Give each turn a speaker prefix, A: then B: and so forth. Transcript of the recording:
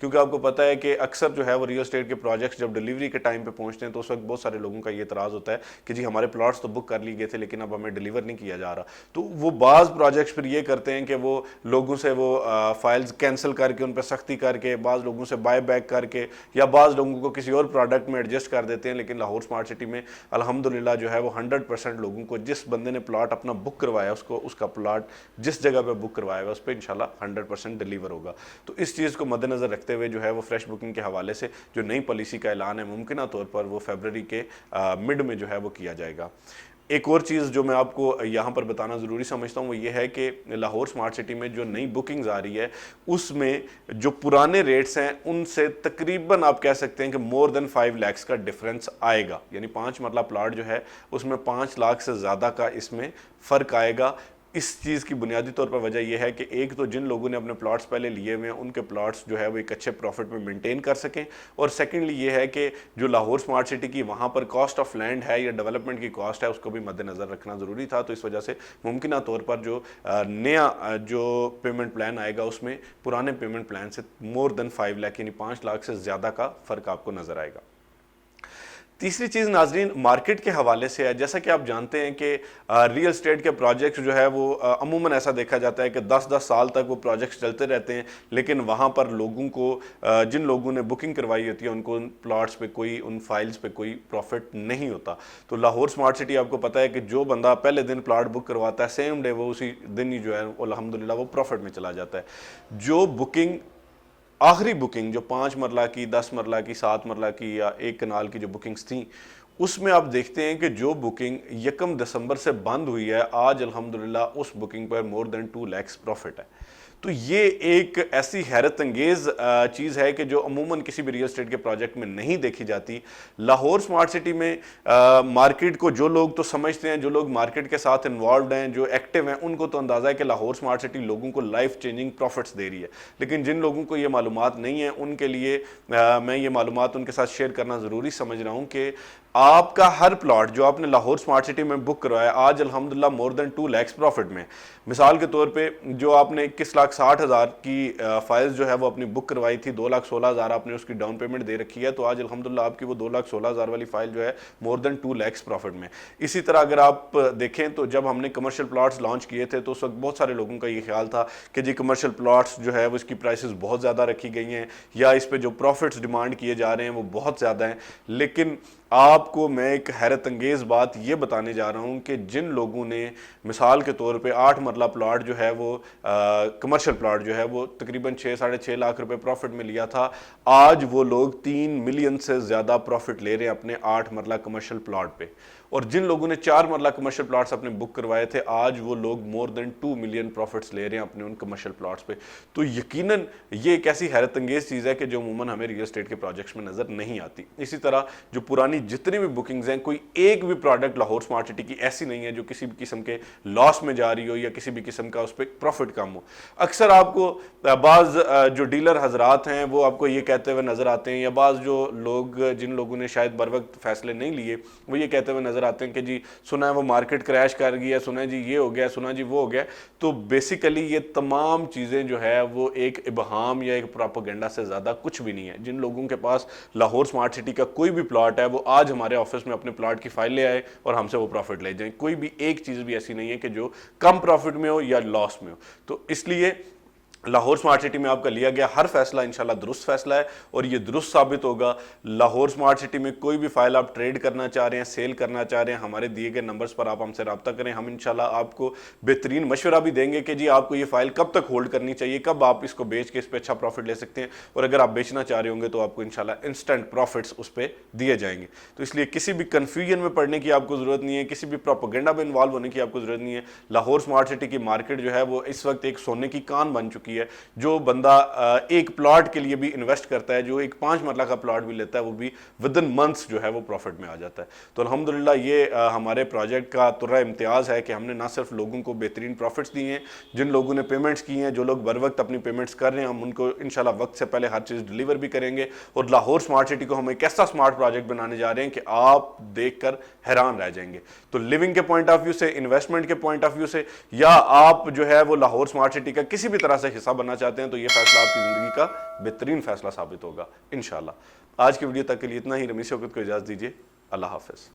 A: کیونکہ آپ کو پتہ ہے کہ اکثر جو ہے وہ ریئل اسٹیٹ کے پروجیکٹس جب ڈیلیوری کے ٹائم پہ پہنچتے ہیں تو اس وقت بہت سارے لوگوں کا یہ اعتراض ہوتا ہے کہ جی ہمارے پلاٹس تو بک کر لیے گئے تھے لیکن اب ہمیں ڈیلیور نہیں کیا جا رہا. تو وہ بعض پروجیکٹس پھر یہ کرتے ہیں کہ وہ لوگوں سے وہ فائلز کینسل کر کے ان پہ سختی کر کے بعض لوگوں سے بائی بیک کر کے یا بعض لوگوں کو کسی اور پروڈکٹ میں ایڈجسٹ کر دیتے ہیں. لیکن لاہور اسمارٹ سٹی میں الحمدللہ جو ہے وہ 100% لوگوں کو جس بندے نے پلاٹ اپنا بک کروایا اس کا پلاٹ جس جگہ پہ بک کروایا اس پہ انشاءاللہ 100% ڈیلیور ہوگا. تو اس چیز کو مد نظر رکھتے ہوئے جو ہے وہ فریش بکنگ کے حوالے سے جو نئی پالیسی کا اعلان ہے ممکنہ طور پر وہ فیبرری کے مڈ میں جو ہے وہ کیا جائے گا. ایک اور چیز جو میں آپ کو یہاں پر بتانا ضروری سمجھتا ہوں وہ یہ ہے کہ لاہور اسمارٹ سٹی میں جو نئی بکنگز آ رہی ہے اس میں جو پرانے ریٹس ہیں ان سے تقریباً آپ کہہ سکتے ہیں کہ مور دین 5 lakhs کا ڈیفرنس آئے گا. یعنی 5 مرلہ پلاٹ جو ہے اس میں 5 لاکھ سے زیادہ کا اس میں فرق آئے گا. اس چیز کی بنیادی طور پر وجہ یہ ہے کہ ایک تو جن لوگوں نے اپنے پلاٹس پہلے لیے ہوئے ہیں ان کے پلاٹس جو ہے وہ ایک اچھے پروفٹ میں مینٹین کر سکیں, اور سیکنڈلی یہ ہے کہ جو لاہور اسمارٹ سٹی کی وہاں پر کاسٹ آف لینڈ ہے یا ڈیولپمنٹ کی کاسٹ ہے اس کو بھی مد نظر رکھنا ضروری تھا. تو اس وجہ سے ممکنہ طور پر جو نیا جو پیمنٹ پلان آئے گا اس میں پرانے پیمنٹ پلان سے مور دین 5 لاکھ یعنی 5 لاکھ سے زیادہ کا فرق آپ کو نظر آئے گا. تیسری چیز ناظرین مارکیٹ کے حوالے سے ہے. جیسا کہ آپ جانتے ہیں کہ ریئل اسٹیٹ کے پروجیکٹس جو ہے وہ عموماً ایسا دیکھا جاتا ہے کہ 10 سال تک وہ پروجیکٹس چلتے رہتے ہیں, لیکن وہاں پر لوگوں کو جن لوگوں نے بکنگ کروائی ہوتی ہے ان کو ان پلاٹس پہ کوئی ان فائلز پہ کوئی پروفٹ نہیں ہوتا. تو لاہور اسمارٹ سٹی آپ کو پتہ ہے کہ جو بندہ پہلے دن پلاٹ بک کرواتا ہے سیم ڈے وہ اسی دن ہی جو ہے الحمدللہ وہ پروفٹ میں چلا جاتا ہے. جو بکنگ آخری بکنگ جو 5 مرلہ کی 10 مرلہ کی 7 مرلہ کی یا 1 کنال کی جو بکنگز تھیں اس میں آپ دیکھتے ہیں کہ جو بکنگ 1 دسمبر سے بند ہوئی ہے آج الحمدللہ اس بکنگ پر مور دین 2 lakhs پروفٹ ہے. تو یہ ایک ایسی حیرت انگیز چیز ہے کہ جو عموماً کسی بھی ریئل اسٹیٹ کے پروجیکٹ میں نہیں دیکھی جاتی. لاہور اسمارٹ سٹی میں مارکیٹ کو جو لوگ تو سمجھتے ہیں, جو لوگ مارکیٹ کے ساتھ انوالوڈ ہیں, جو ایکٹیو ہیں, ان کو تو اندازہ ہے کہ لاہور اسمارٹ سٹی لوگوں کو لائف چینجنگ پروفٹس دے رہی ہے. لیکن جن لوگوں کو یہ معلومات نہیں ہیں ان کے لیے میں یہ معلومات ان کے ساتھ شیئر کرنا ضروری سمجھ رہا ہوں کہ آپ کا ہر پلاٹ جو آپ نے لاہور اسمارٹ سٹی میں بک کروایا آج الحمدللہ مور دین 2 lakhs پروفٹ میں. مثال کے طور پہ جو آپ نے 21,60,000 کی فائلز جو ہے وہ اپنی بک کروائی تھی, 2,16,000 آپ نے اس کی ڈاؤن پیمنٹ دے رکھی ہے, تو آج الحمدللہ آپ کی وہ 2,16,000 والی فائل جو ہے مور دین 2 lakhs پروفٹ میں. اسی طرح اگر آپ دیکھیں تو جب ہم نے کمرشل پلاٹس لانچ کیے تھے تو اس وقت بہت سارے لوگوں کا یہ خیال تھا کہ جی کمرشل پلاٹس جو ہے وہ اس کی پرائسز بہت زیادہ رکھی گئی ہیں یا اس پہ جو پروفٹس ڈیمانڈ کیے جا رہے ہیں وہ بہت زیادہ ہیں. لیکن آپ کو میں ایک حیرت انگیز بات یہ بتانے جا رہا ہوں کہ جن لوگوں نے مثال کے طور پہ 8 مرلہ پلاٹ جو ہے وہ کمرشل پلاٹ جو ہے وہ تقریباً 6-6.5 لاکھ روپے پروفٹ میں لیا تھا, آج وہ لوگ 3 ملین سے زیادہ پروفٹ لے رہے ہیں اپنے 8 مرلہ کمرشل پلاٹ پہ. اور جن لوگوں نے 4 مرلہ کمرشل پلاٹس اپنے بک کروائے تھے آج وہ لوگ مور دین 2 ملین پروفٹس لے رہے ہیں اپنے ان کمرشل پلاٹس پہ. تو یقیناً یہ ایک ایسی حیرت انگیز چیز ہے کہ جو عموماً ہمیں ریئل اسٹیٹ کے پروجیکٹس میں نظر نہیں آتی. اسی طرح جو پرانی جتنی بھی بکنگز ہیں کوئی ایک بھی پروڈکٹ لاہور اسمارٹ سٹی کی ایسی نہیں ہے جو کسی بھی قسم کے لاس میں جا رہی ہو یا کسی بھی قسم کا اس پہ پروفٹ کم ہو. اکثر آپ کو بعض جو ڈیلر حضرات ہیں وہ آپ کو یہ کہتے ہوئے نظر آتے ہیں, یا بعض جو لوگ جن لوگوں نے شاید بر وقت فیصلے نہیں لیے وہ یہ کہتے ہوئے نظر آتے ہیں کہ جی سنا ہے وہ مارکیٹ کریش کر گئی ہے, سنا ہے جی یہ ہو گیا, سنا جی وہ ہو گیا. تو بیسیکلی یہ تمام چیزیں جو ہے وہ ایک ابہام یا ایک پروپیگنڈا سے زیادہ کچھ بھی نہیں ہے. جن لوگوں کے پاس لاہور اسمارٹ سٹی کا کوئی بھی پلاٹ ہے وہ آج ہمارے آفس میں اپنے پلاٹ کی فائل لے آئے اور ہم سے وہ پروفٹ لے جائیں. کوئی بھی ایک چیز بھی ایسی نہیں ہے کہ جو کم پروفٹ میں ہو یا لاس میں ہو. تو اس لیے لاہور اسمارٹ سٹی میں آپ کا لیا گیا ہر فیصلہ انشاءاللہ درست فیصلہ ہے اور یہ درست ثابت ہوگا. لاہور اسمارٹ سٹی میں کوئی بھی فائل آپ ٹریڈ کرنا چاہ رہے ہیں, سیل کرنا چاہ رہے ہیں, ہمارے دیے گئے نمبرز پر آپ ہم سے رابطہ کریں. ہم انشاءاللہ آپ کو بہترین مشورہ بھی دیں گے کہ جی آپ کو یہ فائل کب تک ہولڈ کرنی چاہیے, کب آپ اس کو بیچ کے اس پہ اچھا پروفٹ لے سکتے ہیں, اور اگر آپ بیچنا چاہ رہے ہوں گے تو آپ کو انشاءاللہ انسٹنٹ پروفٹس اس پہ دیے جائیں گے. تو اس لیے کسی بھی کنفیوژن میں پڑنے کی آپ کو ضرورت نہیں ہے, کسی بھی پروپیگنڈا میں انوالو ہونے کی آپ کو ضرورت نہیں ہے. لاہور اسمارٹ سٹی کی مارکیٹ جو ہے وہ اس وقت ایک سونے کی کان بن چکی ہے کی ہے. جو بندہ ایک پلاٹ کے لیے بھی انویسٹ کرتا ہے, جو ایک 5 مرلہ کا پلاٹ بھی لیتا ہے, وہ بھی ود ان منتھس جو ہے وہ پروفٹ میں آ جاتا ہے. تو الحمدللہ یہ ہمارے پروجیکٹ کا ترہ امتیاز ہے کہ ہم نے نہ صرف لوگوں کو بہترین پروفٹس دیے ہیں, جن لوگوں نے پیمنٹس کی ہیں, جو لوگ بر وقت اپنی پیمنٹس کر رہے ہیں, ہم ان کو انشاءاللہ وقت سے پہلے ہر چیز ڈیلیور بھی کریں گے. اور لاہور سمارٹ سٹی کو ہم ایک ایسا سمارٹ پروجیکٹ بنانے جا رہے ہیں کہ آپ دیکھ کر حیران رہ جائیں گے. تو لیونگ کے پوائنٹ آف ویو سے, انویسٹمنٹ کے پوائنٹ آف ویو سے, یا آپ جو ہے وہ لاہور سمارٹ سٹی کا کسی بھی طرح سے حصہ بننا چاہتے ہیں, تو یہ فیصلہ آپ کی زندگی کا بہترین فیصلہ ثابت ہوگا انشاءاللہ. آج کی ویڈیو تک کے لیے اتنا ہی. رمیز شوکت کو اجازت دیجیے. اللہ حافظ.